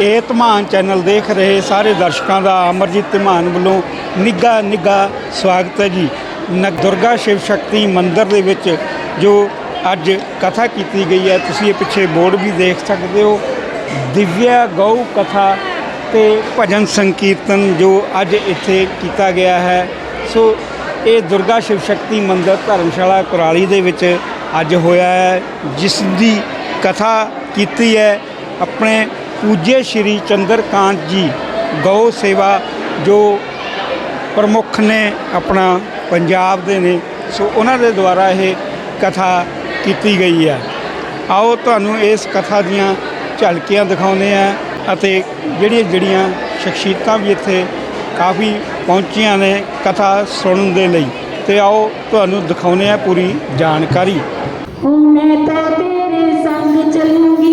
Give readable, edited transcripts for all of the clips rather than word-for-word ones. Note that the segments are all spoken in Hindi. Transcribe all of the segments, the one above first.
ਇਹ ਧਮਾਨ ਚੈਨਲ ਦੇਖ ਰਹੇ ਸਾਰੇ ਦਰਸ਼ਕਾਂ ਦਾ ਅਮਰਜੀਤ ਧਮਾਨ ਵੱਲੋਂ ਨਿੱਘਾ ਸਵਾਗਤ ਹੈ ਜੀ। ਦੁਰਗਾ शिव शक्ति ਮੰਦਿਰ ਦੇ ਵਿੱਚ ਜੋ ਅੱਜ ਕਥਾ ਕੀਤੀ ਗਈ ਹੈ, ਤੁਸੀਂ ਇਹ ਪਿੱਛੇ ਬੋਰਡ ਵੀ ਦੇਖ ਸਕਦੇ ਹੋ। ਦਿਵਿਆ ਗਊ ਕਥਾ ਤੇ ਭਜਨ ਸੰਕੀਰਤਨ ਜੋ ਅੱਜ ਇੱਥੇ ਕੀਤਾ ਗਿਆ ਹੈ। ਸੋ ਇਹ ਦੁਰਗਾ शिव शक्ति ਮੰਦਿਰ ਧਰਮਸ਼ਾਲਾ ਕੁਰਾਲੀ ਦੇ ਵਿੱਚ ਅੱਜ ਹੋਇਆ ਹੈ, ਜਿਸ ਦੀ ਕਥਾ ਕੀਤੀ ਹੈ ਆਪਣੇ पूज्य श्री चंद्रकांत जी गौ सेवा जो प्रमुख ने अपना पंजाब दे ने। सो उन्हां दे द्वारा ये कथा की गई है। आओ तुहानूं इस कथा दीयां झलकियां दिखाउने आ अते जिहड़ियां शख्सियतां भी इत्थे काफ़ी पहुंचियां ने कथा सुनन दे लई। ते आओ तुहानूं दिखाउने आ पूरी जानकारी। मैं तो तेरे संग चलूंगी,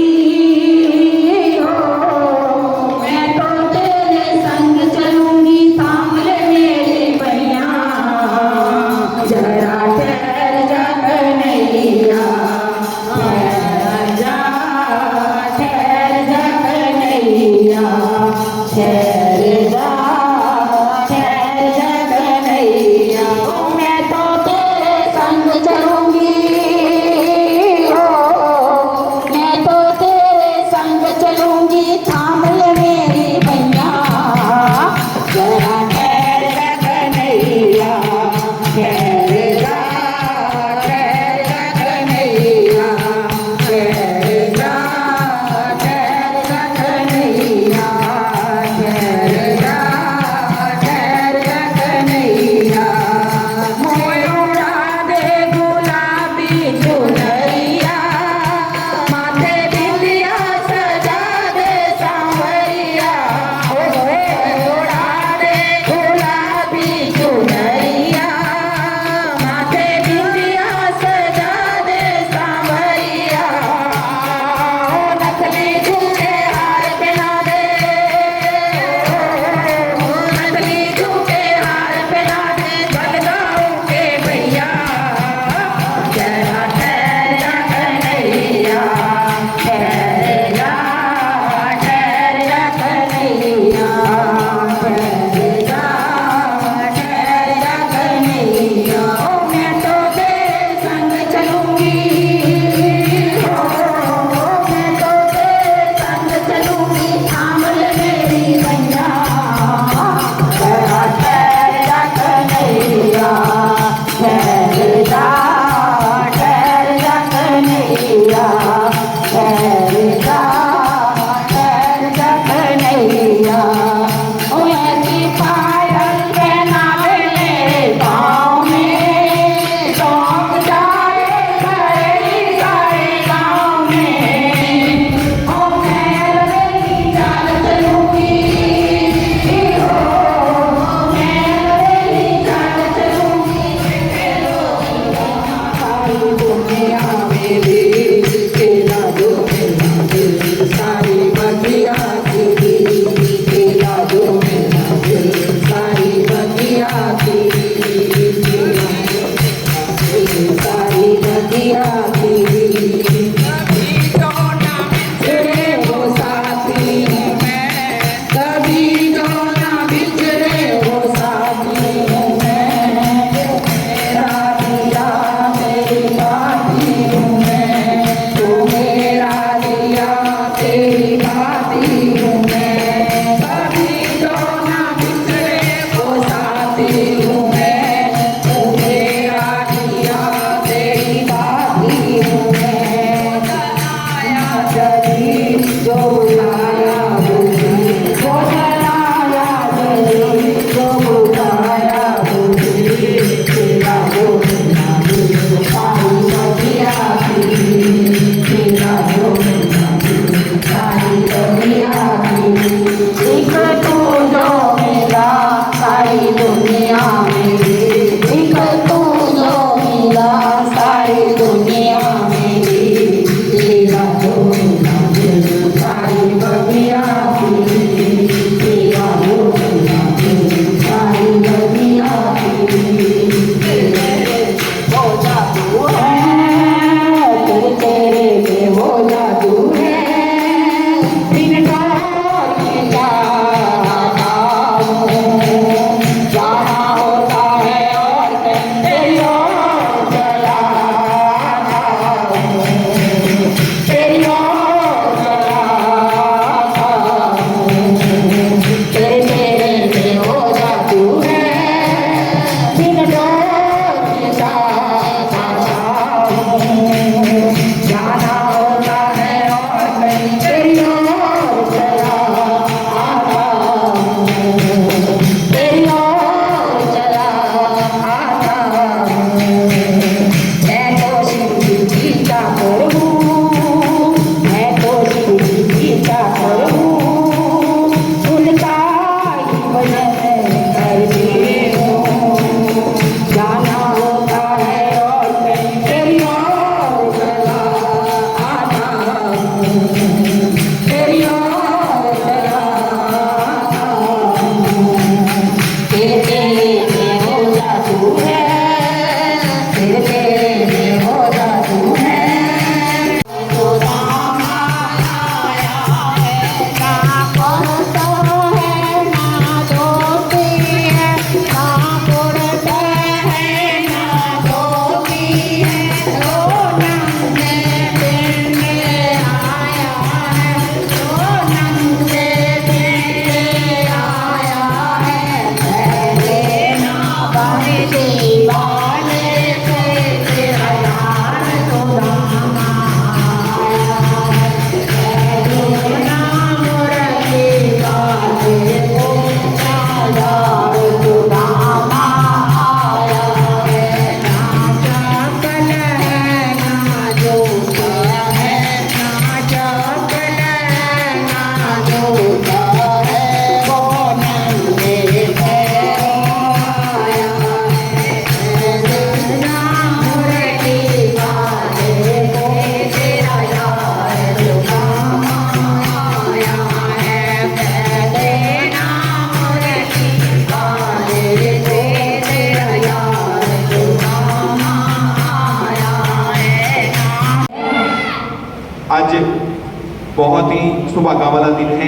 बहुत ही ਸੁਭਾਗਾ ਵਾਲਾ ਦਿਨ ਹੈ।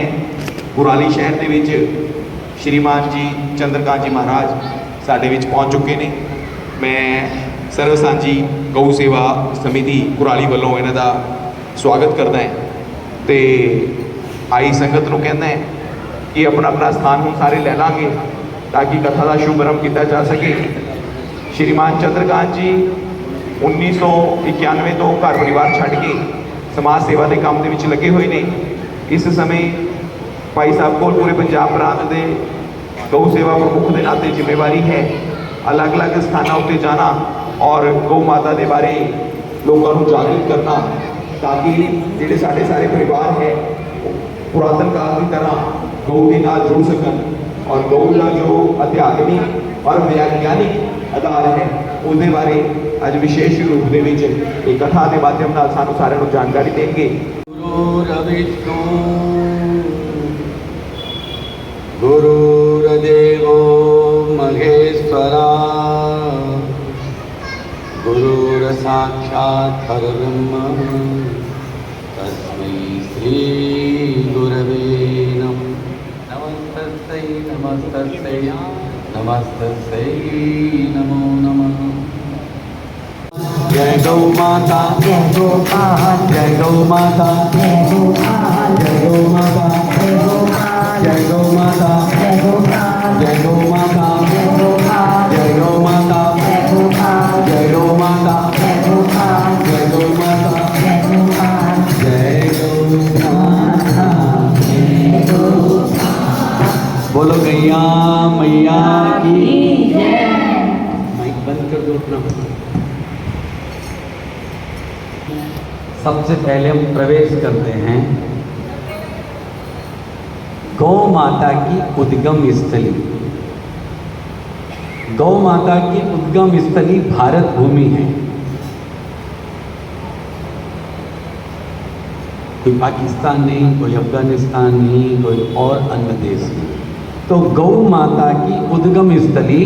ਕੁਰਾਲੀ ਸ਼ਹਿਰ ਦੇ ਵਿੱਚ ਸ਼੍ਰੀਮਾਨ ਜੀ ਚੰਦਰਕਾਂਤ ਜੀ ਮਹਾਰਾਜ ਸਾਡੇ ਵਿੱਚ ਪਹੁੰਚ ਚੁੱਕੇ ਨੇ। ਮੈਂ ਸਰਵ ਸਾਂਝੀ ਗਊ ਸੇਵਾ ਸਮਿਤੀ ਕੁਰਾਲੀ ਵੱਲੋਂ ਇਹਨਾਂ ਦਾ ਸਵਾਗਤ ਕਰਦਾ ਹਾਂ ਤੇ ਆਈ ਸੰਗਤ ਨੂੰ ਕਹਿੰਦਾ ਹੈ ਕਿ ਆਪਣਾ ਆਪਣਾ ਸਥਾਨ ਹੁਣ ਸਾਰੇ ਲੈ ਲਾਂਗੇ ਤਾਂ ਕਿ ਕਥਾ ਦਾ ਸ਼ੁਭਾਰੰਭ ਕੀਤਾ ਜਾ ਸਕੇ। ਸ਼੍ਰੀਮਾਨ ਚੰਦਰਕਾਂਤ ਜੀ 1991 ਤੋਂ ਘਰ ਪਰਿਵਾਰ ਛੱਡ ਕੇ ਸਮਾਜ ਸੇਵਾ ਦੇ ਕੰਮ ਦੇ ਵਿੱਚ ਲੱਗੇ ਹੋਏ ਨੇ। ਇਸ ਸਮੇਂ ਭਾਈ ਸਾਹਿਬ ਕੋਲ ਪੂਰੇ ਪੰਜਾਬ ਪ੍ਰਾਂਤ ਦੇ ਗਊ ਸੇਵਾ ਪ੍ਰਮੁੱਖ ਦੇ ਨਾਤੇ ਜ਼ਿੰਮੇਵਾਰੀ ਹੈ ਅਲੱਗ-ਅਲੱਗ ਸਥਾਨਾਂ ਉੱਤੇ ਜਾਣਾ ਔਰ ਗਊ ਮਾਤਾ ਦੇ ਬਾਰੇ ਲੋਕਾਂ ਨੂੰ ਜਾਗਰੂਕ ਕਰਨਾ ਤਾਂ ਕਿ ਜਿਹੜੇ ਸਾਡੇ ਸਾਰੇ ਪਰਿਵਾਰ ਹੈ ਪੁਰਾਤਨ ਕਾਲ ਦੀ ਤਰ੍ਹਾਂ ਗਊ ਦੇ ਨਾਲ ਜੁੜ ਸਕਣ ਔਰ ਗਊ ਦਾ ਜੋ ਅਧਿਆਤਮਿਕ ਔਰ ਵਿਗਿਆਨਿਕ ਆਧਾਰ ਹੈ ਉਹਦੇ ਬਾਰੇ ਅੱਜ ਵਿਸ਼ੇਸ਼ ਰੂਪ ਦੇ ਵਿੱਚ ਇਹ ਕਥਾ ਦੇ ਮਾਧਿਅਮ ਨਾਲ ਸਾਨੂੰ ਸਾਰਿਆਂ ਨੂੰ ਜਾਣਕਾਰੀ ਦੇਣਗੇ। गुरुर्देवो महेश्वरा गुरुर्साक्षात् परब्रह्म तस्मै श्री गुरवे नमः। नमस्तस्यै नमो नमः। जय गौ माता जय गोपाल जय गौ माता जय गोपाल जय गौ माता जय गोपाल जय गौ माता जय गोपाल जय गौ माता जय गोपाल जय गौ माता जय गोपाल जय गौ माता जय गोपाल जय गौ माता जय गोपाल जय गौ माता जय गोपाल। बोलो गैया मैया की जय। माइक बंद कर दो अपना। सबसे पहले हम प्रवेश करते हैं गौ माता की उद्गम स्थली। गौ माता की उद्गम स्थली भारत भूमि है। कोई पाकिस्तान नहीं, कोई अफगानिस्तान नहीं, कोई और अन्य देश नहीं। तो गौ माता की उद्गम स्थली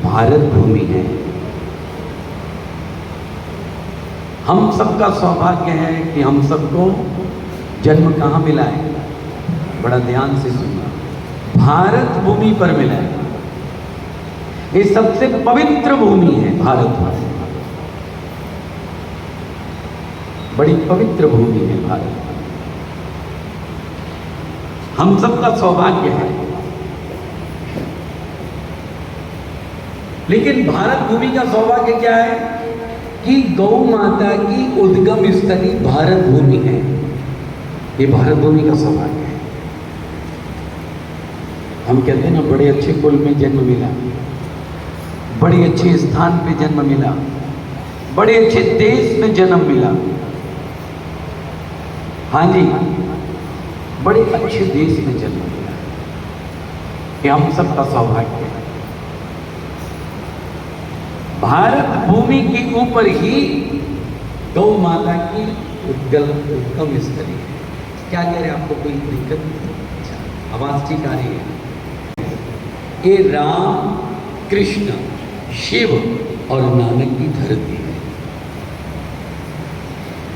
भारत भूमि है। हम सबका सौभाग्य है कि हम सबको जन्म कहाँ मिला है, बड़ा ध्यान से सुनना, भारत भूमि पर मिला है। ये सबसे पवित्र भूमि है भारत में, बड़ी पवित्र भूमि है भारत। हम सबका सौभाग्य है। लेकिन भारत भूमि का सौभाग्य क्या है कि गौ माता की उद्गम स्थली भारत भूमि है। ये भारत भूमि का सौभाग्य है। हम कहते हैं ना, बड़े अच्छे कुल में जन्म मिला, बड़े अच्छे स्थान पे जन्म मिला, बड़े अच्छे देश में जन्म मिला। हाँ जी, बड़े अच्छे देश में जन्म मिला। ये हम सबका सौभाग्य है। भारत भूमि के ऊपर ही गौ माता की उद्गम स्थली है। क्या कह रहे हैं, आपको कोई दिक्कत नहीं? अच्छा, आवाज ठीक आ रही है। ये राम, कृष्ण, शिव और नानक की धरती है।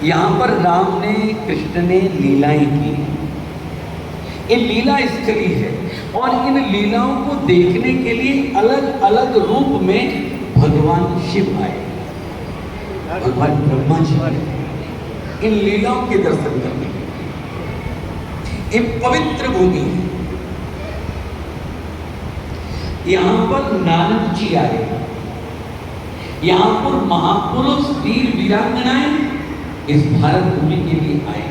यहाँ पर राम ने, कृष्ण ने लीलाएं की। ये लीला स्थली है और इन लीलाओं को देखने के लिए अलग अलग रूप में भगवान शिव आए, भगवान ब्रह्मा जी आए इन लीलाओं के दर्शन करने के लिए। ये पवित्र भूमि है। यहाँ पर नानक जी आए, यहाँ पर महापुरुष वीर वीरांगनाएं इस भारत भूमि के लिए आए,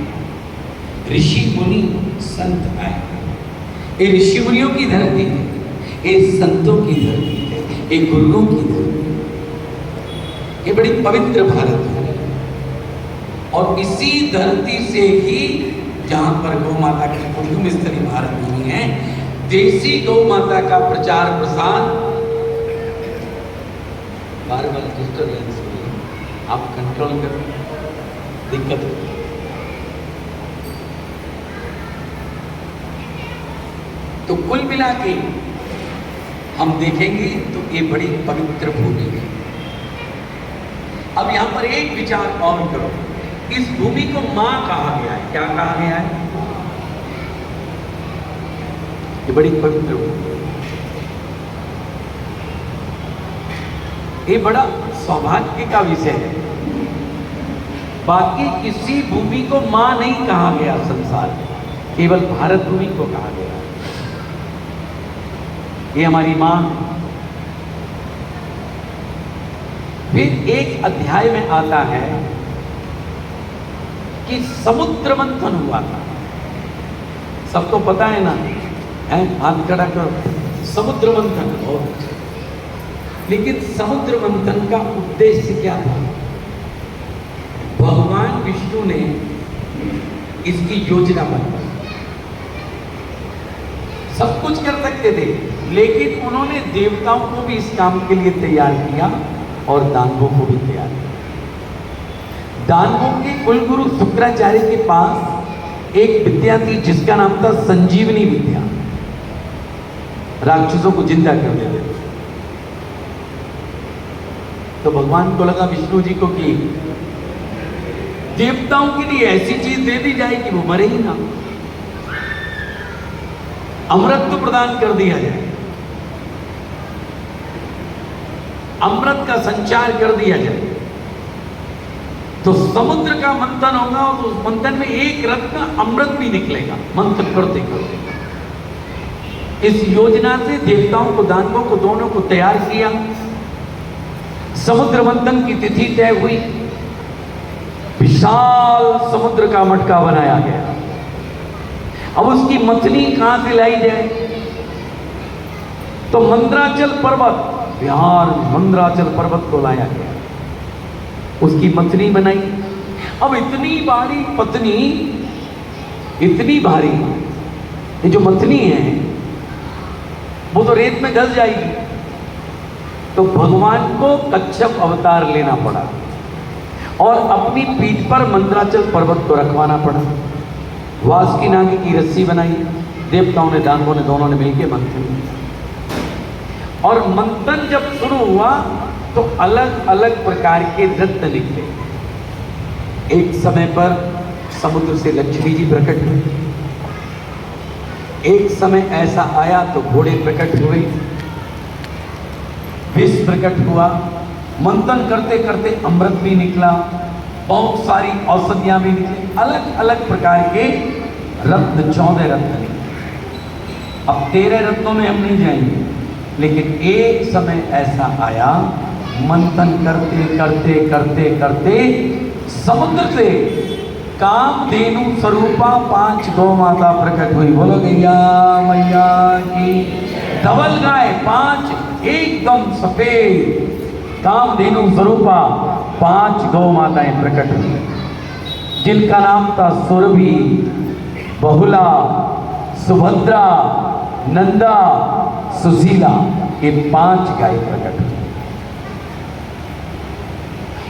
ऋषि मुनि संत आए। ये ऋषि मुनियों की धरती है, ये संतों की धरती है, ये गुरुओं की धरती है। ये बड़ी पवित्र भारत है और इसी धरती से ही जहाँ पर गौ माता की उद्गम स्थली भारत भूमि है, देसी गौ माता का प्रचार प्रसार। बार बार डिस्टर्बेंस हो रही है, आप कंट्रोल करें, दिक्कत होती है। तो कुल मिला के हम देखेंगे तो ये बड़ी पवित्र भूमि है। अब यहाँ पर एक विचार और करो, इस भूमि को माँ कहा गया है। क्या कहा गया है? ये बड़ी पवित्र भूमि है। ये बड़ा सौभाग्य का विषय है। बाकी किसी भूमि को मां नहीं कहा गया संसार में, केवल भारत भूमि को कहा गया। ये हमारी मां। फिर एक अध्याय में आता है कि समुद्र मंथन हुआ था। सबको पता है ना, हाथ खड़ा करो। समुद्र मंथन बहुत अच्छा। लेकिन समुद्र मंथन का उद्देश्य क्या था? भगवान विष्णु ने इसकी योजना बनाई। सब कुछ कर सकते थे, लेकिन उन्होंने देवताओं को भी इस काम के लिए तैयार किया और दानवों को भी तैयार किया। दानवों के कुलगुरु शुक्राचार्य के पास एक विद्या थी जिसका नाम था संजीवनी विद्या। राक्षसों को जिंदा कर देते थे। तो भगवान को लगा विष्णु जी को कि देवताओं के लिए ऐसी चीज दे दी जाए कि वो मरे ही ना। अमृत तो प्रदान कर दिया जाए, अमृत का संचार कर दिया जाए, तो समुद्र का मंथन होगा और उस मंथन में एक रत्न अमृत भी निकलेगा मंथन करते करते। इस योजना से देवताओं को, दानवों को, दोनों को तैयार किया। समुद्र मंथन की तिथि तय हुई। विशाल समुद्र का मटका बनाया गया। अब उसकी मथनी कहां से लाई जाए? तो मंदराचल पर्वत, बिहार मंदराचल पर्वत को लाया गया। उसकी मथनी बनाई। अब इतनी भारी पत्नी, इतनी भारी, ये जो मथनी है वो तो रेत में धस जाएगी। तो भगवान को कच्छप अवतार लेना पड़ा और अपनी पीठ पर मंदराचल पर्वत को रखवाना पड़ा। वासुकी नाग की रस्सी बनाई। देवताओं ने, दानवों ने, दोनों ने मिलकर मंथन किया। और मंथन जब शुरू हुआ तो अलग अलग प्रकार के रत्न निकले। एक समय पर समुद्र से लक्ष्मी जी प्रकट हुई। एक समय ऐसा आया तो घोड़े प्रकट हुए, विष प्रकट हुआ। मंथन करते करते अमृत भी निकला, बहुत सारी औषधियां भी निकली। अलग अलग प्रकार के रत्न, 14 रत्न निकले। अब 13 रत्नों में हम नहीं जाएंगे, लेकिन एक समय ऐसा आया, मंथन करते करते करते करते समुद्र से कामधेनु स्वरूपा 5 गौ माता प्रकट हुई। बोलो गैया मैया की। धवल गाय 5 एकदम सफेद कामधेनु स्वरूपा 5 गौ माताएं प्रकट हुई, जिनका नाम था सुरभि, बहुला, सुभद्रा, नंदा, सुशीला। ये 5 गाय प्रकट हुई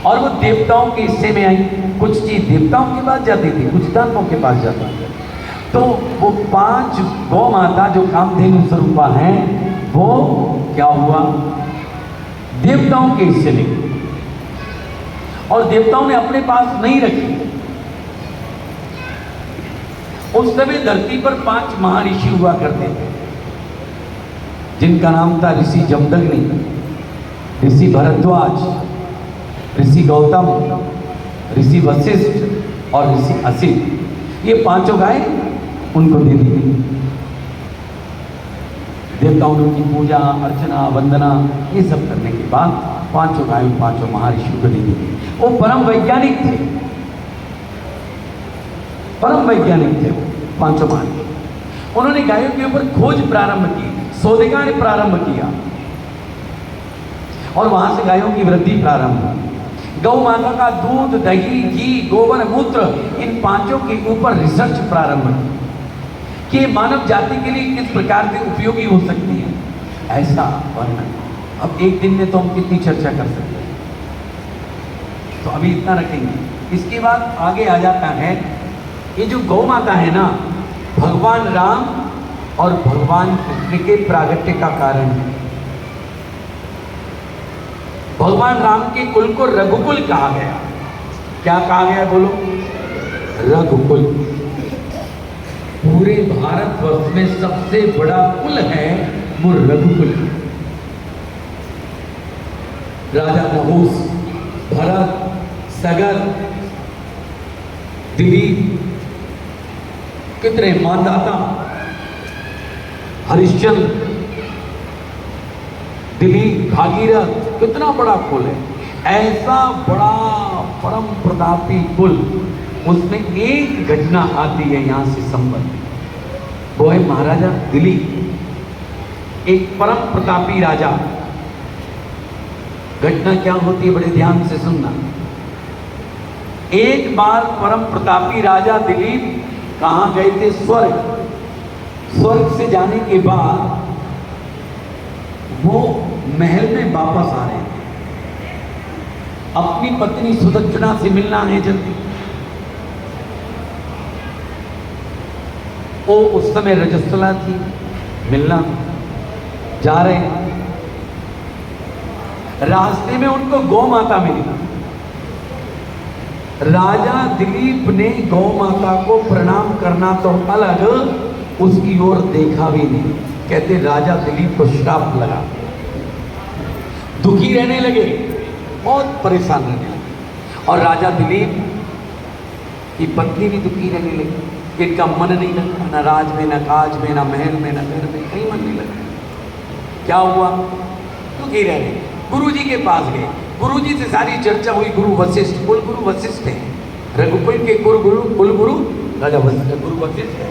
और वो देवताओं के हिस्से में आई। कुछ चीज देवताओं के पास जाती थी, कुछ दानवों के पास जाती थी। तो वो 5 गौ माता जो कामधेनु स्वरूपा हैं, वो क्या हुआ, देवताओं के हिस्से में गई और देवताओं ने अपने पास नहीं रखी। उस समय धरती पर 5 महर्षि हुआ करते थे, जिनका नाम था ऋषि जमदग्नि, ऋषि भरद्वाज, ऋषि गौतम, ऋषि वशिष्ठ और ऋषि असित। ये 5 गाय उनको दे दी गई। देवताओं ने उनकी पूजा अर्चना वंदना ये सब करने के बाद 5 गायों 5 महर्षियों को दे दी गई। वो परम वैज्ञानिक थे, परम वैज्ञानिक थे 5 महर्षि। उन्होंने गायों के ऊपर खोज प्रारंभ की, शोधिका ने प्रारंभ किया और वहां से गायों की वृद्धि प्रारंभ हुई। गौ माता का दूध, दही, घी, गोबर, मूत्र, इन 5 के ऊपर रिसर्च प्रारंभ की कि मानव जाति के लिए किस प्रकार से उपयोगी हो सकती है। ऐसा वर्णन अब एक दिन में तो हम कितनी चर्चा कर सकते हैं, तो अभी इतना रखेंगे। इसके बाद आगे आ जाता है, ये जो गौ माता है ना, भगवान राम और भगवान कृष्ण के प्रागट्य का कारण है। भगवान राम के कुल को रघुकुल कहा गया। क्या कहा गया बोलो? रघुकुल। पूरे भारतवर्ष में सबसे बड़ा कुल है वो रघुकुल। राजा नहुस, भरत, सगर, दिलीप, कितने मानदाता, हरिश्चंद्र, दिलीप, भागीरथ, कितना बड़ा कुल है। ऐसा बड़ा परम प्रतापी कुल, उसमें एक घटना आती है यहां से संबंधित। वो है महाराजा दिलीप, एक परम प्रतापी राजा। घटना क्या होती है, बड़े ध्यान से सुनना। एक बार परम प्रतापी राजा दिलीप कहां गए थे? स्वर्ग। स्वर्ग से जाने के बाद वो महल में वापस आ रहे थे। अपनी पत्नी सुदक्षिणा से मिलना है जल्दी। वो उस समय रजस्वला थी, मिलना जा रहे हैं। रास्ते में उनको गौ माता मिली। राजा दिलीप ने गौ माता को प्रणाम करना तो अलग, उसकी ओर देखा भी नहीं। कहते राजा दिलीप को श्राप लगा, दुखी रहने लगे, बहुत परेशान रहने लगे। और राजा दिलीप की पत्नी भी दुखी रहने लगी। इनका मन नहीं लगता, न राज में, न काज में, न महल में, न घर में, कहीं मन नहीं लगता। क्या हुआ? दुखी रह रहे। गुरु जी के पास गए। गुरु जी से सारी चर्चा हुई। गुरु वशिष्ठ, कुल गुरु वशिष्ठ है, रघुकुल के कुल गुरु राजा वशिष्ठ, गुरु वशिष्ठ है।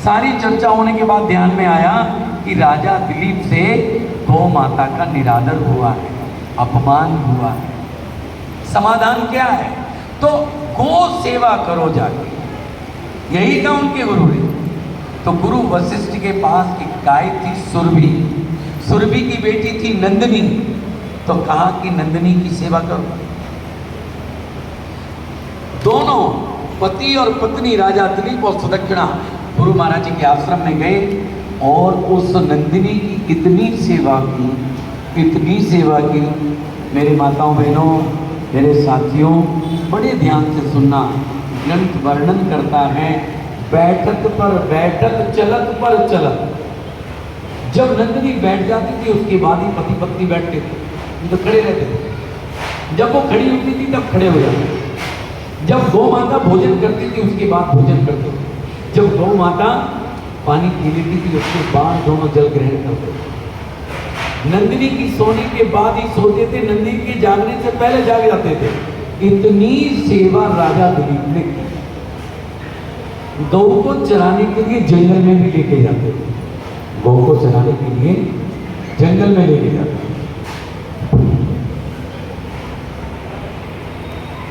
सारी चर्चा होने के बाद ध्यान में आया कि राजा दिलीप से गौ माता का निरादर हुआ है, अपमान हुआ है। समाधान क्या है? तो गो सेवा करो जाके, यही था उनके गुरु ने। तो गुरु वशिष्ठ के पास एक गाय थी सुरभि। सुरभि की बेटी थी नंदिनी। तो कहा कि नंदिनी की सेवा करो। दोनों पति और पत्नी राजा दिलीप और सुदक्षिणा गुरु महाराज जी के आश्रम में गए और उस नंदिनी की इतनी सेवा की, इतनी सेवा की। मेरे माताओं बहनों, मेरे साथियों, बड़े ध्यान से सुनना। ग्रंथ वर्णन करता है, बैठक पर बैठक, चलत पर चलत। जब नंदिनी बैठ जाती थी उसके बाद ही पति पत्नी बैठते थे, तो खड़े रहते थे। जब वो खड़ी होती थी तब खड़े हो जाते थे। जब गौ माता भोजन करती थी उसके बाद भोजन करते थे। जब गौ माता पानी पी लेती थी उसके बाद दोनों जल ग्रहण करते थे। नंदिनी की सोने के बाद ही सोते थे, नंदिनी के जागने से पहले जाग जाते थे। इतनी सेवा राजा दिलीप ने की। गौ को चराने के लिए जंगल में भी लेके जाते थे। गौ को चराने के लिए जंगल में लेके जाते थे।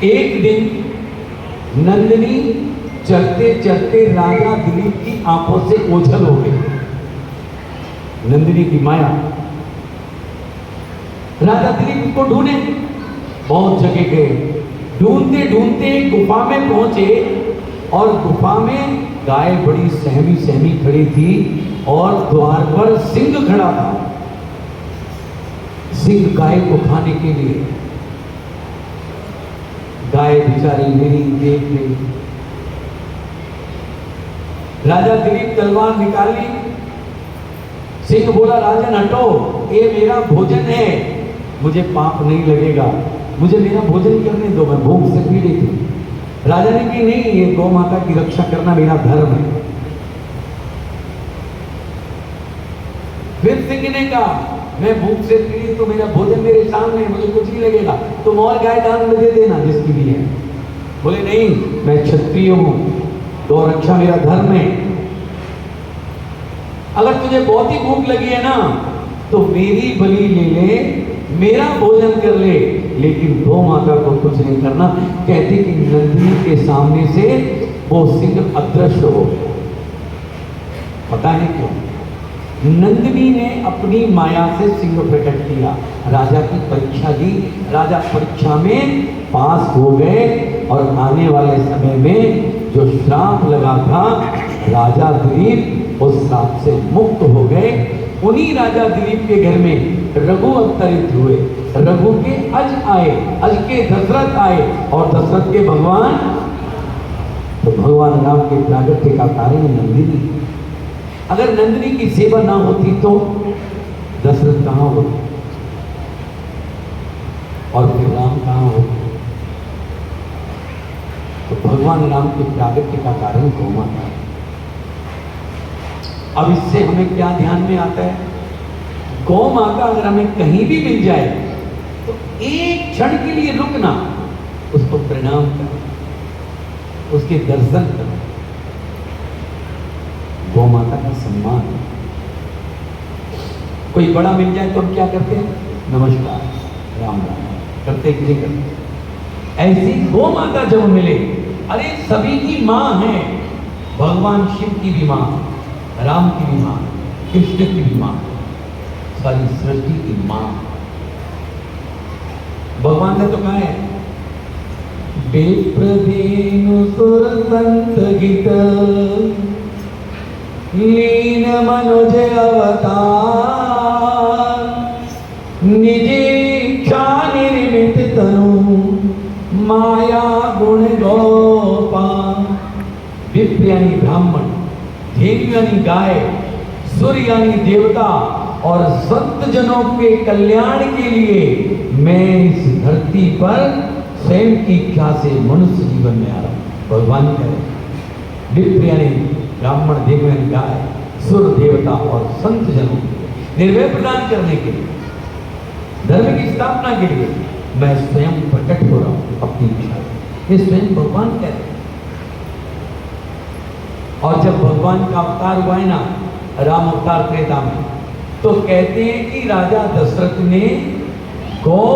एक दिन नंदिनी चलते चलते राजा दिलीप की आंखों से ओझल हो गई। नंदिनी की माया। राजा दिलीप को ढूंढे, बहुत जगह गए। ढूंढते ढूंढते गुफा में पहुंचे और गुफा में गाय बड़ी सहमी सहमी खड़ी थी और द्वार पर सिंह खड़ा था। सिंह गाय को खाने के लिए। गाय बेचारी मेरी देख रही। राजा दिलीप तलवार निकाल ली। सिंह बोला, राजन हटो, ये मेरा भोजन है, मुझे पाप नहीं लगेगा, मुझे मेरा भोजन करने दो, मैं भूख से पीड़ित हूं। राजा ने कहा, नहीं, ये गौ माता की रक्षा करना मेरा धर्म है। फिर सिंह ने कहा, मैं भूख से पीड़ित तो मेरा भोजन मेरे सामने, मुझे कुछ नहीं लगेगा, तुम और गाय दान में दे देना जिसकी भी है। बोले, नहीं, मैं क्षत्रिय हूं, गौ रक्षा मेरा धर्म है। अगर तुझे बहुत ही भूख लगी है ना तो मेरी बलि ले ले, मेरा भोजन कर ले, लेकिन गौ माता को कुछ नहीं करना। कहते कि नंदिनी के सामने से वो सिंह अदृश्य हो गया। पता है क्यों? नंदिनी ने अपनी माया से सिंह प्रकट किया, राजा की परीक्षा दी। राजा परीक्षा में पास हो गए और आने वाले समय में जो श्राप लगा था, राजा दिलीप उस श्राप से मुक्त हो गए। उन्हीं राजा दिलीप के घर में रघु अवतरित हुए। रघु के अज आए, अज के दशरथ आए और दशरथ के भगवान तो भगवान राम के प्रागट्य का कारण नंदिनी। अगर नंदिनी की सेवा ना होती तो दशरथ कहाँ होते और फिर राम कहाँ होते? तो भगवान राम के प्रागट्य का कारण गौ माता है। अब इससे हमें क्या ध्यान में आता है? गौ माता अगर हमें कहीं भी मिल जाए तो एक क्षण के लिए रुकना, उसको प्रणाम करो, उसके दर्शन करो। गौ माता का सम्मान। कोई बड़ा मिल जाए तो हम क्या करते हैं? नमस्कार, राम राम करते कि नहीं करते? ऐसी गौ माता जब मिले, अरे सभी की मां है, भगवान शिव की भी मां, राम की भी मां, कृष्ण की भी मां, सारी सृष्टि की मां। भगवान ने तो कहा है, विप्रदेनु सुर संत गीत लीन मनुज अवतार निज इच्छा निर्मित तनु माया गुण गोपाल। विप्र यानी ब्राह्मण, धेनु यानी गाय, सूर्य यानी देवता और संत जनों के कल्याण के लिए मैं इस धरती पर स्वयं की इच्छा से मनुष्य जीवन में आ रहा हूं। भगवान कह रहे विप्र यानी ब्राह्मण, देव यानी गाय, सूर्य देवता और संत जनों के लिए निर्भय प्रदान करने के लिए, धर्म की स्थापना के लिए मैं स्वयं प्रकट हो रहा हूं अपनी इच्छा से। ये स्वयं भगवान कह रहे हैं। और जब भगवान का अवतार हुआ है ना, राम अवतार त्रेता में, तो कहते हैं कि राजा दशरथ ने गौ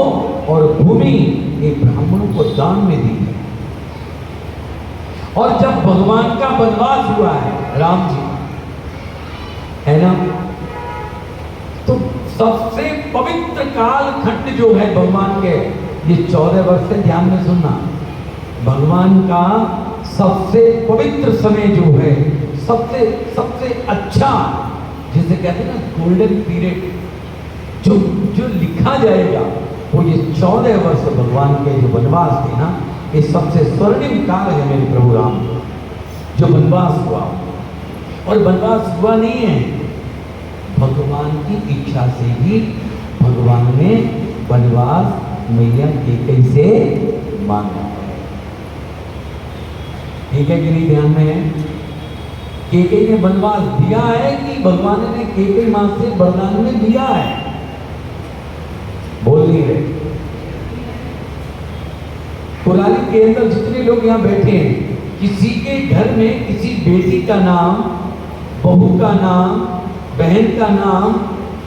और भूमि ये ब्राह्मणों को दान में दी है। और जब भगवान का वनवास हुआ है, राम जी है ना, तो सबसे पवित्र काल खंड जो है भगवान के, ये 14 वर्ष से ध्यान में सुनना, भगवान का सबसे पवित्र समय जो है, सबसे सबसे अच्छा, जिसे कहते हैं ना गोल्डन पीरियड, जो लिखा जाएगा वो ये 14 वर्ष भगवान के जो वनवास थे ना, ये सबसे स्वर्णिम काल है मेरे प्रभु राम, जो वनवास हुआ। और वनवास हुआ नहीं है, भगवान की इच्छा से ही भगवान ने वनवास मैया कैकेयी से मांगा। ठीक है कि नहीं? ध्यान में है? कैकेयी ने वनवास दिया है कि भगवान ने कैकेयी मां से वरदान में दिया है? बोल नहीं रहे। कुराली के अंदर जितने लोग यहाँ बैठे हैं, किसी के घर में किसी बेटी का नाम, बहू का नाम, बहन का नाम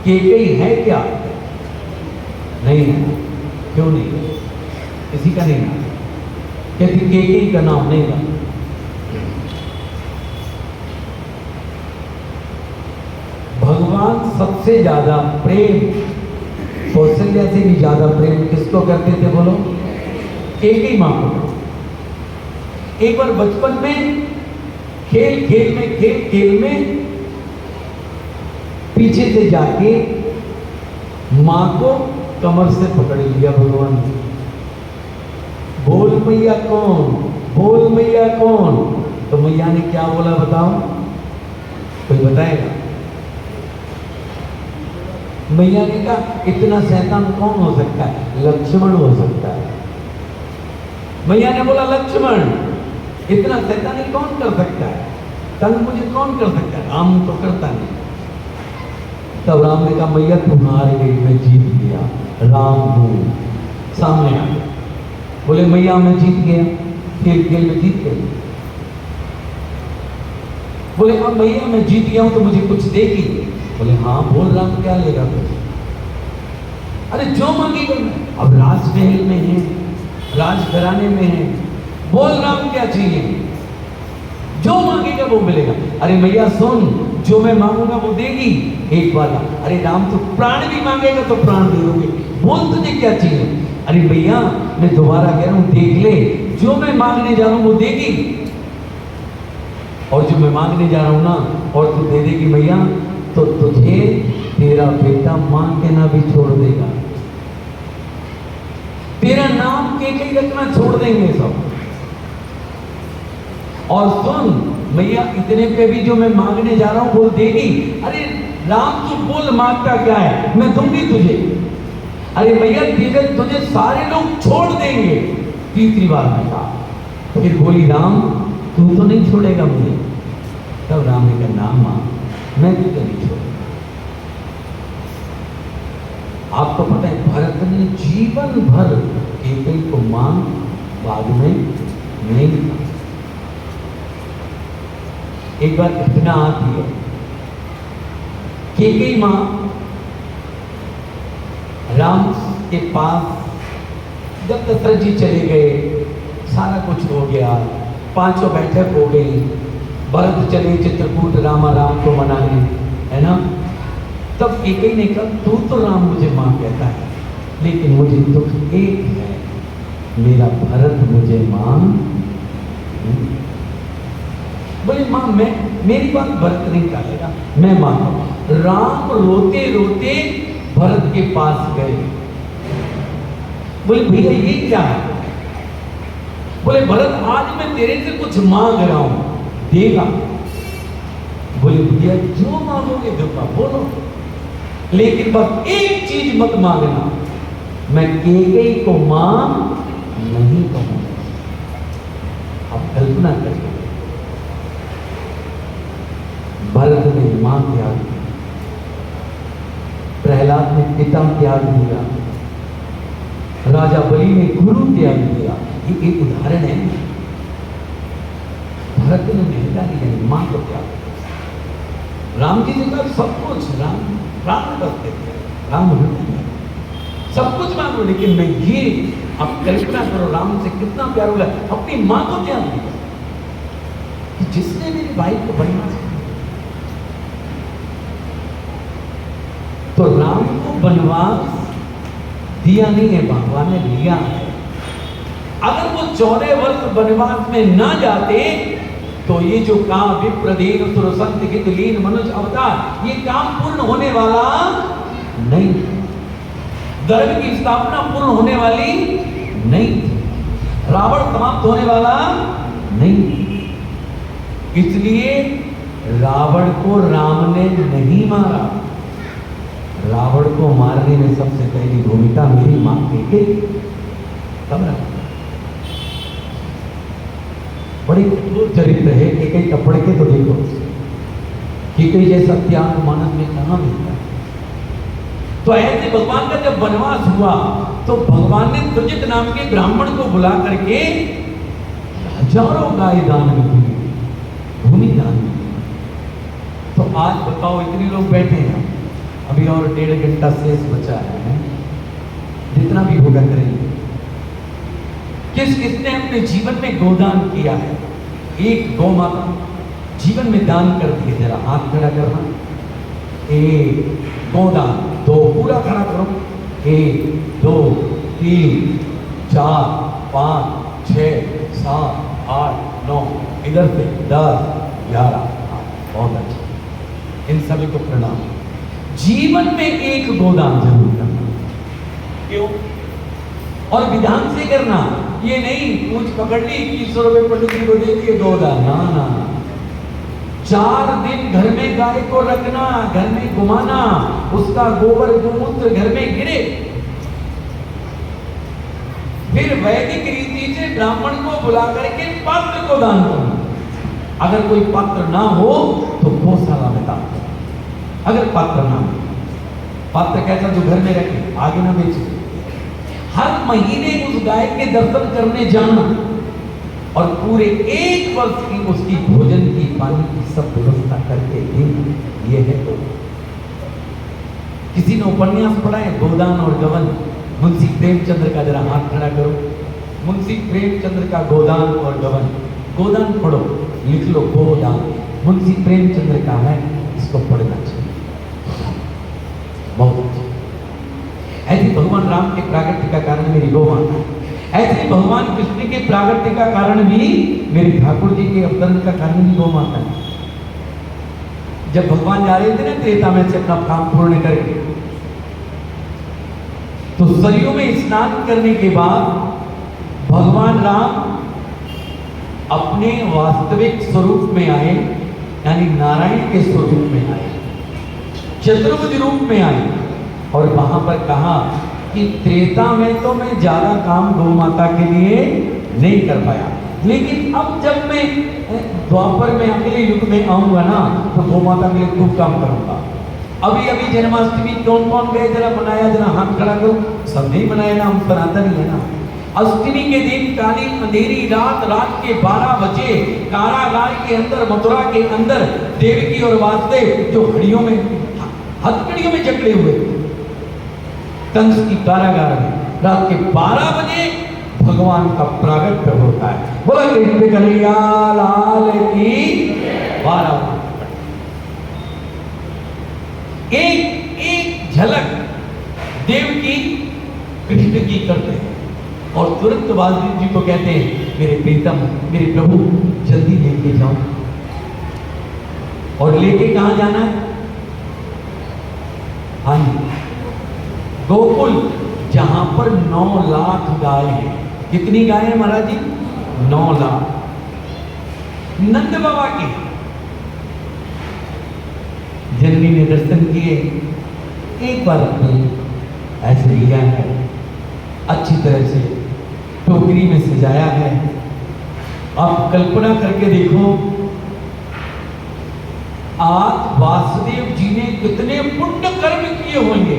कैकेयी है क्या? नहीं है। क्यों नहीं? किसी का नहीं नाम, कहती कैकेयी का नाम नहीं था। भगवान सबसे ज्यादा प्रेम कौशल्या से भी ज्यादा प्रेम किसको करते थे? बोलो, कैकेयी मां को। एक बार बचपन में खेल में पीछे से जाके मां को कमर से पकड़ लिया भगवान ने। बोल मैया कौन, बोल मैया कौन? तो मैया ने क्या बोला बताओ? कोई बताएगा? मैया ने कहा इतना शैतान कौन हो सकता है? लक्ष्मण हो सकता है। मैया ने बोला लक्ष्मण, इतना शैतानी कौन कर सकता है? तंग मुझे कौन कर सकता है? राम तो करता नहीं। तब राम ने कहा मैया तुम हार गई, मैं जीत गया, राम हूं। सामने आ गया, बोले मैया मैं जीत गया, खेल में जीत गई। बोले अब मैया मैं जीत गया हूं तो मुझे कुछ देगी? बोले हाँ बोल राम क्या लेगा तुझे? अरे जो मांगेगा। अब राजमहल में है, राजघराने में है, बोल राम क्या चाहिए? जो मांगेगा वो मिलेगा। अरे मैया सुन, जो मैं मांगूंगा वो देगी। एक वाला, अरे राम तो प्राण भी मांगेगा तो प्राण दे दोगे, बोल तुझे क्या चाहिए? अरे भैया मैं दोबारा कह रहा हूं, देख ले, जो मैं मांगने जा रहा हूं वो देगी, और जो मैं मांगने जा रहा हूं ना और तू दे देगी भैया, तो तुझे तेरा बेटा मांग के ना भी छोड़ देगा, तेरा नाम कैकेयी रखना छोड़ देंगे सब। और सुन मैया, इतने पे भी जो मैं मांगने जा रहा हूं वो देगी। अरे राम, तू बोल मांगता क्या है, मैं दूंगी तुझे। अरे मैया, तुझे सारे लोग छोड़ देंगे। तीसरी बार मैं कहा, फिर बोली राम तू तो नहीं छोड़ेगा मुझे। तब राम ने कहा ना मां, मैं तुझे नहीं छोड़ूंगा। आपको पता है भरत ने जीवन भर केकई को मांग बाद में नहीं दिया। एक बार घटना आती है, केकई मां राम के पास जब दशरथ जी चले गए, सारा कुछ हो गया, पांचों बैठक हो गई, भरत चले चित्रकूट रामा राम को मनाने, है ना। तब केकई ने कहा तू तो राम मुझे मां कहता है, लेकिन मुझे दुख एक है, मेरा भरत मुझे मां नहीं। बोले मां, मैं मेरी बात भरत नहीं करेगा, मैं मां। राम रोते रोते भरत के पास गए। बोले भैया ये क्या है? बोले भरत आज मैं तेरे से कुछ मांग रहा हूं, देगा? बोले भैया जो मांगोगे दूंगा, बोलो, लेकिन बस एक चीज मत मांगना, मैं केकई को मां नहीं कहूंगा। अब कल्पना करिए, भरत ने मां त्याग दी, प्रहलाद ने पिता त्याग दिया, राजा बलि ने गुरु त्याग दिया। ये एक उदाहरण है। भरत ने मेहरबानी नहीं, मां को त्याग दिया। राम जी ने कहा सब कुछ राम करते थे, राम सब कुछ मांगो, लेकिन मैं ये, अब कल्पना करो राम से कितना प्यार होगा, अपनी मां को त्याग दिया कि जिसने मेरे भाई को बनवास। तो राम को वनवास दिया नहीं है, भगवान ने लिया है। अगर वो 14 वर्ष वनवास में ना जाते तो ये जो काम विप्रदेन सुरसंत हितलीन मनुष्य अवतार, ये काम पूर्ण होने वाला नहीं, धर्म की स्थापना पूर्ण होने वाली नहीं, रावण समाप्त होने वाला नहीं। इसलिए रावण को राम ने नहीं मारा। रावण को मारने में सबसे पहली भूमिका मेरी मां की। तब बड़े कठोर चरित्र है, केकई का पढ़ के तो देखो, केकई जैसा त्याग मानव में कहां मिलता है। तो ऐसे भगवान का जब वनवास हुआ तो भगवान ने दुर्जित नाम के ब्राह्मण को बुला करके हजारों गाय दान में दी, भूमि दान में दी। तो आज बताओ, इतने लोग बैठे हैं, अभी और 1.5 घंटा शेष बचा है, जितना भी होगा करेंगे। किसने अपने जीवन में गोदान किया है? एक गौ माता जीवन में दान कर दी है। जरा हाथ खड़ा करना, 1 गोदान, 2 पूरा खड़ा करो, 1 2 3 4 5 6 7 8 9, इधर से 10 11। बहुत अच्छा, इन सभी को प्रणाम। जीवन में 1 गोदान जरूर करना। क्यों? और विधान से करना, ये नहीं पूछ पकड़ ली 2100 रुपए पंडित जी को दे दिए गोदान, ना ना। 4 दिन घर में गाय को रखना, घर में घुमाना, उसका गोबर गोमूत्र घर में गिरे। फिर वैदिक रीति से ब्राह्मण को बुला करके पात्र को दान करना। अगर कोई पात्र ना हो तो गौशाला में दान करना। अगर पात्र ना हो, पात्र कैसा जो घर में रखे, आगे ना बेचे। हर महीने उस गाय के दर्शन करने जाना और पूरे 1 वर्ष की उसकी भोजन की, पानी की सब व्यवस्था करके देना, ये है तो। किसी ने उपन्यास पढ़ा है गोदान और गवन? मुंशी प्रेमचंद्र का, जरा हाथ खड़ा करो। मुंशी प्रेमचंद्र का गोदान और गवन, गोदान पढ़ो, लिख लो गोदान, मुंशी प्रेमचंद्र का है, इसको पढ़ना चाहिए, बहुत अच्छा। ऐसे भगवान राम के प्रागट्य का कारण मेरी गौ माता, ऐसे भगवान कृष्ण के प्रागट्य का कारण भी मेरे ठाकुर जी के अवतरण का कारण भी गौ माता है। जब भगवान जा रहे थे ना त्रेता में से अपना काम पूर्ण करके, तो सरयू में स्नान करने के बाद भगवान राम अपने वास्तविक स्वरूप में आए, यानी नारायण के स्वरूप में आए, चतुर्भुज रूप में आए। और वहां पर कहा कि त्रेता में तो मैं ज्यादा काम गौ माता के लिए नहीं कर पाया, लेकिन अब जब मैं द्वापर में अगले युग में आऊंगा ना, तो गौ माता के लिए खूब काम करूंगा। अभी अभी जन्माष्टमी कौन कौन गए, जरा बनाया, जरा हाथ खड़ा करो। सब नहीं बनाया ना, हम सनातन ही है ना। अष्टमी के दिन काली अंधेरी रात, रात के 12 बजे कारागार के अंदर, मथुरा के अंदर देवकी और वासुदेव जो हड़ियों में, हथकड़ियों में जकड़े हुए, कंस की कारागार में रात के 12 बजे भगवान का प्रागट्य होता है। बोला कृष्ण कन्हैया लाल की 12। एक झलक देवकी कृष्ण की करते हैं और तुरंत वासुदेव जी को कहते हैं, मेरे प्रीतम, मेरे प्रभु, जल्दी लेके जाओ। और लेके कहां जाना है? हाँ जी, गोकुल, जहां पर 9 लाख गाय है। कितनी गाय है महाराज जी? 9 लाख। नंद बाबा के जननी ने दर्शन किए, एक बार अपने ऐसे लिया है, अच्छी तरह से टोकरी में सजाया है। आप कल्पना करके देखो, आज वासुदेव जी ने कितने पुण्य कर्म किए होंगे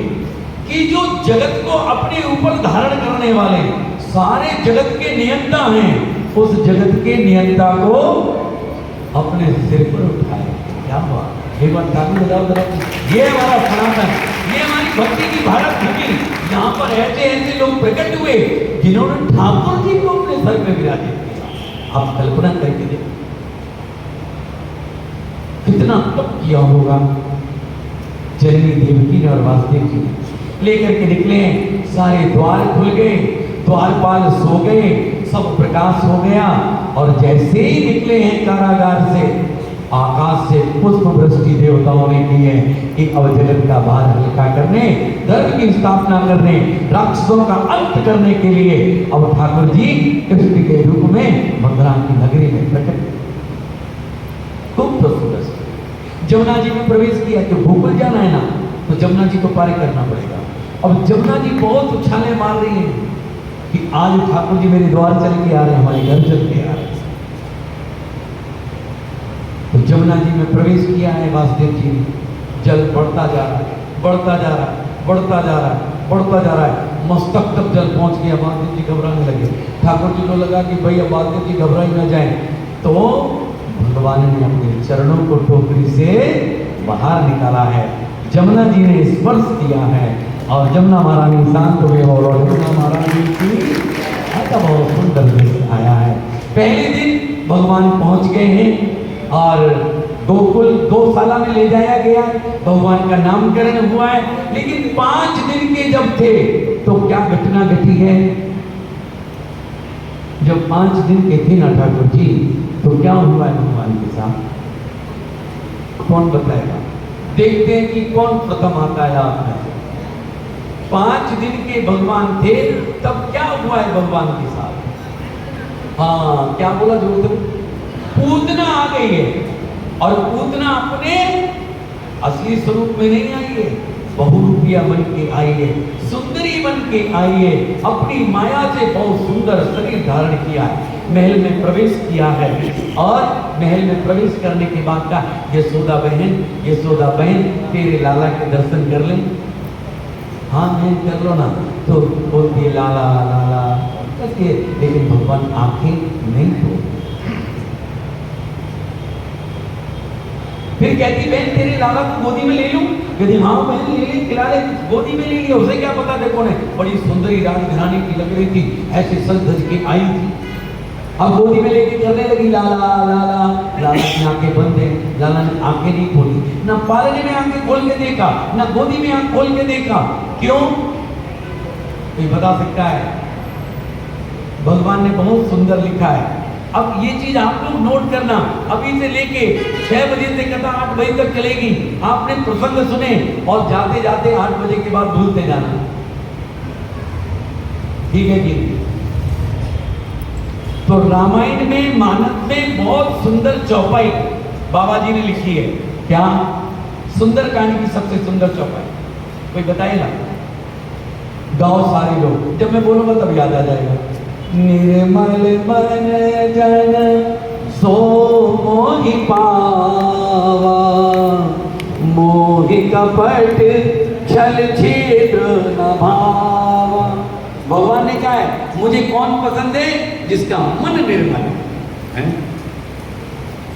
कि जो जगत को अपने ऊपर धारण करने वाले, सारे जगत के नियंता हैं, उस जगत के नियंता को अपने सिर पर उठाए। क्या हुआ? एक बार ठाकुर बताओ जरा, ये हमारा सनातन, ये हमारी भक्ति की भारत भूमि। यहाँ पर ऐसे ऐसे लोग प्रकट हुए जिन्होंने ठाकुर जी को अपने सर पे विराजित किया। आप कल्पना करके देखो कितना तप किया होगा जननी देवकी ने और वासुदेव जी ने। लेकर के निकले, सारे द्वार खुल गए, द्वारपाल सो गए, सब प्रकाश हो गया। और जैसे ही निकले हैं कारागार से, आकाश से पुष्प वृष्टि देवताओं ने की है कि अब जगत का भार हल्का करने, धर्म की स्थापना करने, राक्षसों का अंत करने के लिए अब ठाकुर जी कृष्ण के रूप में मथुरा की नगरी में प्रकट। खूब प्रसन्न। जमुना जी में प्रवेश किया, तो गोकुल जाना है ना, तो जमुना जी को पार करना पड़ेगा। अब जमुना जी बहुत उछाले मार रही हैं कि आज ठाकुर जी मेरे द्वार चल के आ रहे हैं, हमारे घर चल के आ रहे हैं। तो जमुना जी में प्रवेश किया है वासुदेव जी ने। जल बढ़ता जा रहा है, बढ़ता जा रहा है, बढ़ता जा रहा है, बढ़ता जा रहा है, मस्तक तक जल पहुंच गया। वासुदेव जी घबराने लगे। ठाकुर जी को लगा कि भाई अब वासुदेव जी घबरा ही न जाए, तो भगवान ने अपने चरणों को टोकरी से बाहर निकाला है। जमुना जी ने स्पर्श किया है और जमुना महारानी शांत हुए और जमुना महारानी की ऐसा बहुत सुंदर दृश्य आया है। पहले दिन भगवान पहुंच गए हैं और गोकुल गौशाला में ले जाया गया, भगवान का नामकरण हुआ है। लेकिन 5 दिन के जब थे तो क्या घटना घटी है? जब 5 दिन के थे ना ठाकुर जी, तो क्या हुआ है भगवान के साथ? कौन बताएगा? देखते हैं कि कौन प्रथम आता है आप में। 5 दिन के भगवान थे, तब क्या हुआ है भगवान के साथ? हाँ, क्या बोला जोर से? पूतना आ गई है। और पूतना अपने असली स्वरूप में नहीं आई है, बहुरूपिया बन के आई है, सुंदरी बन के आई है। अपनी माया से बहुत सुंदर शरीर धारण किया है, महल में प्रवेश किया है। और महल में प्रवेश करने के बाद का यशोदा बहन तेरे लाला के दर्शन कर ले। हाँ मैं कर लो ना, तो बोलती है लाला लाला करके, लेकिन भगवान आंखें नहीं खोलते। फिर कहती बहन तेरे लाला को गोदी में ले लूं? कहती हाँ बहन ले ले, खिला ले। गोदी में ले लिया, उसे क्या पता देखो ने बड़ी सुंदरी राजघरानी की लग रही थी, ऐसे सज धज के आई थी। अब गोदी में लेके करने लगी लाला लाला। लाला की आंखें बंद है, लाला ने आंखें नहीं खोली, ना पालने में आंखें खोल के देखा, ना गोदी में आंख खोल के देखा। क्यों? कोई बता सकता है? भगवान ने बहुत सुंदर लिखा है। अब ये चीज आप लोग नोट करना, अभी से लेके 6 बजे से कथा 8 बजे तक चलेगी। आपने प्रसंग सुने और जाते जाते 8 बजे के बाद भूलते जाना, ठीक है जी? तो रामायण में, मानस में बहुत सुंदर चौपाई बाबा जी ने लिखी है। क्या? सुंदरकांड की सबसे सुंदर चौपाई कोई बताएगा? गाओ सारे लोग, जब मैं बोलूंगा तब याद आ जाएगा। निर्मल मन जन सो मोहि पावा, मोहि कपट छल छिद्र न भावा। भगवान ने कहा है मुझे कौन पसंद है? जिसका मन निर्मल है।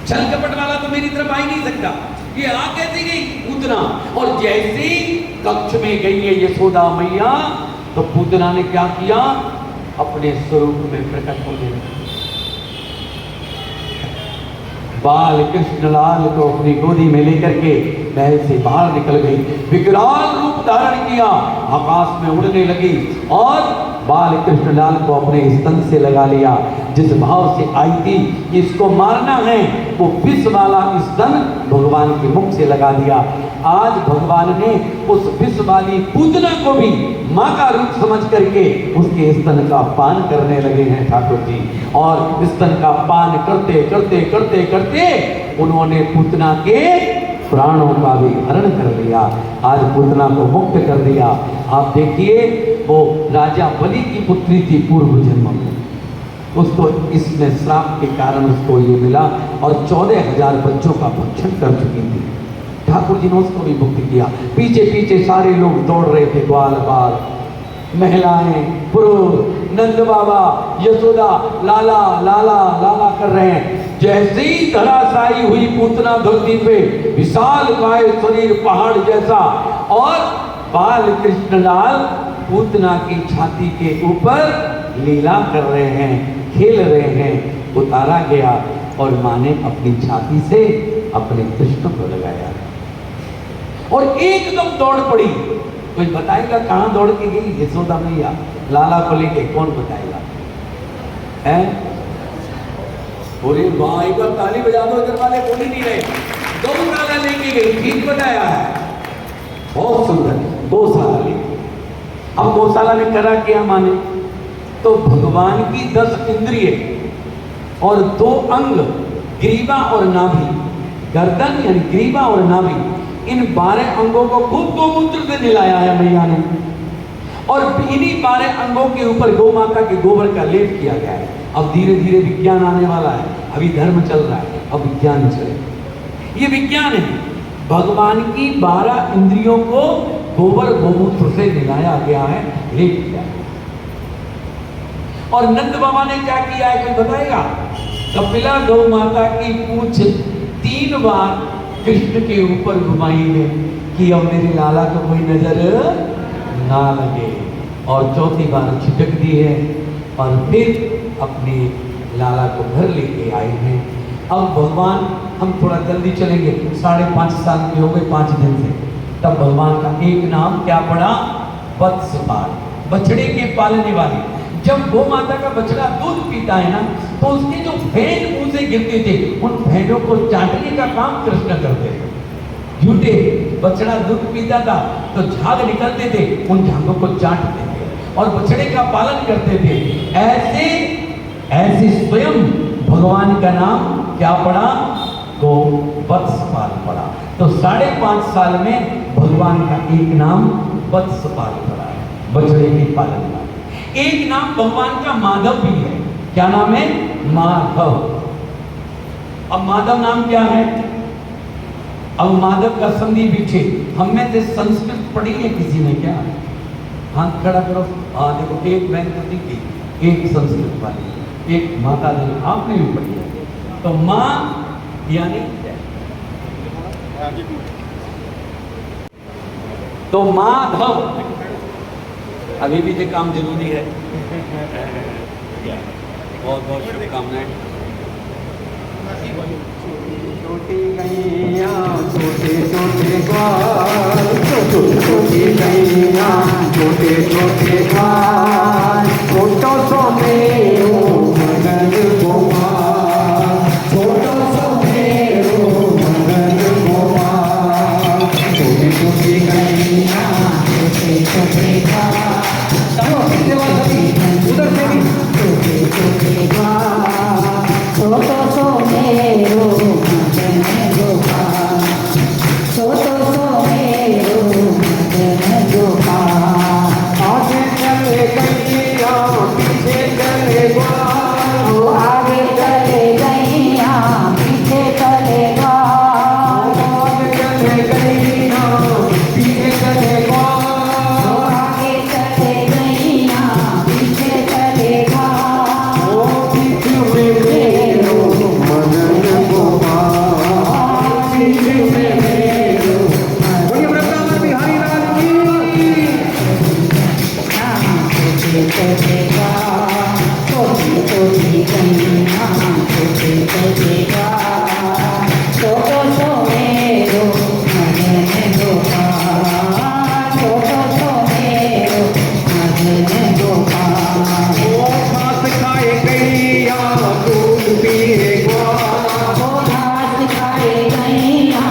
छल कपट वाला तो मेरी तरफ आ ही नहीं सकता। ये आ कैसे गई? पूतना। और जैसे कक्ष में गई है यशोदा मैया, तो पूतना ने क्या किया? अपने स्वरूप में प्रकट हो गया। बाल कृष्णलाल को अपनी गोदी में लेकर के महल से बाहर निकल गई, विकराल रूप धारण किया, आकाश में उड़ने लगी और बाल कृष्णलाल को अपने स्तन से लगा लिया। जिस भाव से आई थी कि इसको मारना है, वो विष वाला स्तन भगवान के मुख से लगा दिया। आज भगवान ने उस विष वाली पूतना को भी माँ का रूप समझ करके उसके स्तन का पान करने लगे हैं ठाकुर जी। और स्तन का पान करते करते करते करते उन्होंने पूतना के प्राणों का भी हरण कर लिया। आज पूतना को मुक्त कर दिया। आप देखिए, वो राजा बलि की पुत्री थी पूर्व जन्म में, उसको इसमें श्राप के कारण उसको ये मिला और 14,000 बच्चों का भक्षण कर चुकी थी। ठाकुर जी ने उसको भी मुक्त किया। पीछे पीछे सारे लोग दौड़ रहे थे, ग्वाल बाल, महिलाएं, पुरुष, नंद बाबा, यशोदा, लाला लाला लाला कर रहे हैं। जैसे ही धराशायी हुई पूतना धरती पे, विशाल काय शरीर पहाड़ जैसा, और बाल कृष्णलाल पूतना की छाती के ऊपर लीला कर रहे हैं, खेल रहे हैं। उतारा गया और माँ ने अपनी छाती से अपने कृष्ण को लगाया और एकदम दौड़ पड़ी। कोई बताएगा कहाँ दौड़ के गई यशोदा मैया लाला को लेके? कौन बताएगा? है बोले वाह, एक बार ताली बजा दो, इधर वाले बोल ही नहीं रहे। गौशाला लेके गई, ठीक बताया है, बहुत सुंदर गौशाला लेके। अब गौशाला में करा क्या माने? तो भगवान की 10 इंद्रिय और 2 अंग, ग्रीवा और नाभि, गर्दन यानी ग्रीवा और नाभि, इन 12 अंगों को खूब गोमूत्र से नहलाया है मैया ने। और इन्हीं 12 अंगों के ऊपर गौ माता के गोबर का लेप किया गया है। अब धीरे धीरे विज्ञान आने वाला है, अभी धर्म चल रहा है, अब विज्ञान चले। ये विज्ञान है, भगवान की 12 इंद्रियों को गोबर गोमूत्र से नहलाया गया है, लेप किया है। और नंद बाबा ने क्या किया है कोई बताएगा? कपिला गौ माता की पूंछ 3 बार कृष्ण के ऊपर घुमाई है कि अब मेरे लाला को कोई नजर ना लगे, और चौथी बार छिटक दी है और फिर अपने लाला को घर लेके आए हैं। अब भगवान, हम थोड़ा जल्दी चलेंगे, 5.5 साल के हो गए 5 दिन से, तब भगवान का एक नाम क्या पड़ा? वत्सपाल, बछड़े के पालने वाले। जब गौ माता का बछड़ा दूध पीता है ना, तो उसके जो भेड़ मुंह से गिरते थे, उन भेड़ों को चाटने का काम कृष्ण करते थे। झूठे, बछड़ा दूध पीता था तो झाग निकलते थे, उन झागों को चाटते थे और बछड़े का पालन करते थे। ऐसे ऐसे स्वयं भगवान का नाम क्या पड़ा? गो वत्सपाल पड़ा। तो 5.5 साल में भगवान का एक नाम वत्सपाल पड़ा है, बछड़े के पालन वाला। एक नाम भगवान का माधव भी है। क्या नाम है? माधव। अब माधव नाम क्या है? अब माधव का संधि विच्छेद, हम में से संस्कृत पढ़ी है किसी ने क्या? हाथ खड़ा करो। हाँ देखो, एक बहन तो दिखी, एक संस्कृत वाली, एक माता ने, आपने भी पढ़ी है। तो माँ यानी तो माधव, अभी भी ये काम जरूरी है। बहुत बहुत शुभकामनाएं। छोटी गैया छोटे छोटे ग्वाल, छोटी गैया छोटे छोटे ग्वाल, छोटो सो मेरो मगन गोपाल, छोटो सो मेरो मगन गोपाल, छोटी छोटी गैया छोटे छोटे ग्वाल, उधर से भी छोटे छोटे ग्वाल। गोपाल सो मेरो मदन गोपाल आगे चले गैया पीछे चले ग्वाल वो आगे चले गैया पीछे चले ग्वाल आगे चले गैया पीछे चले ग्वाल वो आगे चले गैया पीछे चले ग्वाल ओ बीच में मेरो मदन गोपाल बीच में मेरो बोलिए वृंदावन बिहारी लाल की छोटे छोटे गैया छोटे छोटे छोटो सो मेरो मदन गोपाल छोटो सो मेरो मदन गोपाल ओ घास खाए गैया दूध पिए ग्वाल वो घास खाए गैया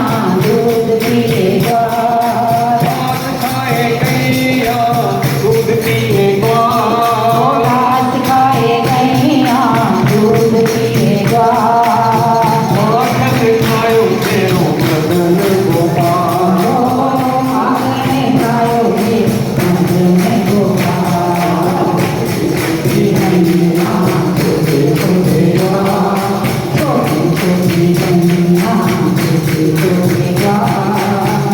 दूध पिए ग्वाल घास खाए गैया दूध पिए ग्वाल घास खाए गैया दूध पिए ग्वाल माखन खायो मेरो मदन गोपाल आंगन खायो रे मदन गोपाल गैया छोटे छोटे ग्वाल छोटे छोटे गैया छोटे छोटे ग्वाल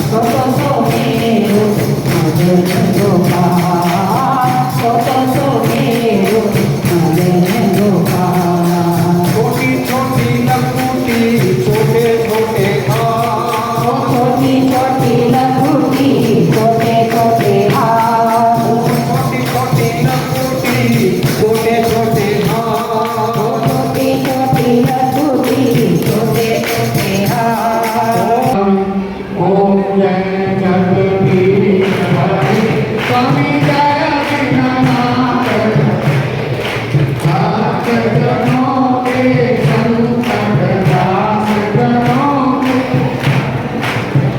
छोटो सो मेरो मदन गोपाल छोटो सो मेरो मदन गोपाल छोटी छोटी लखूटी छोटे छोटे घास छोटी छोटी लखूटी छोटे छोटे हाथ छोटी छोटी लखूटी छोटे छोटे घास छोटी छोटी लखूटी छोटे छोटे हाथ ओम जय जगदीश हरि स्वामी जय विघ्ननाथ भक्त जनों के संकट दास जनों के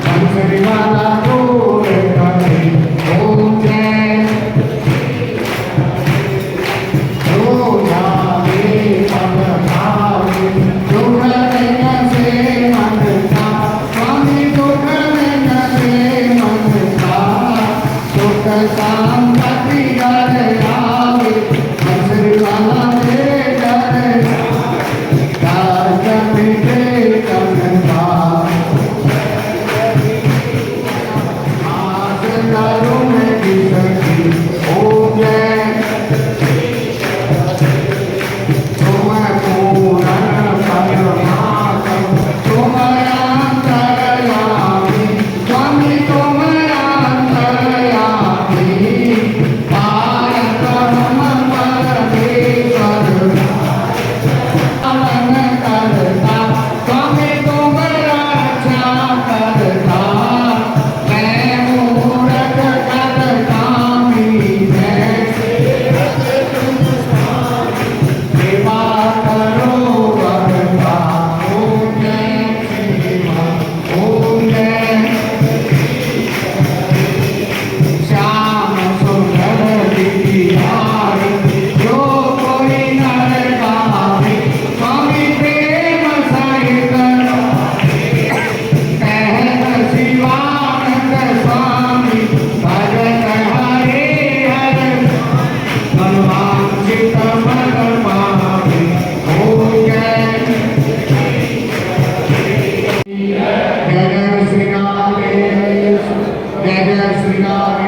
हंसरी माला दूर करे ओम जय जो जावे पद भावे दुख में से मन का स्वामी दुख में से मन का सुख संपत्ति घर आवे हंसरी माला मेरे घर राज मिटे कनका आसनारों में भी सखी ओम जय तुम पूर्ण परमात्म तुम अंतर्यामी स्वामी तुम अंतर्यामी पार ब्रह्म परमेश्वर पालन करता स्वामी तुम रक्षा करता मैं मूरख करतामी सेवा करो वरदा ओम जय सेवा ओम जय श्याम सुंदर बिहार जो कोई नर गावे स्वामी प्रेम सहित कहत शिवानंद स्वामी भजत हरे हर मनवांचित मन पावे ओम जय जय जय श्री राम जय जय श्री राम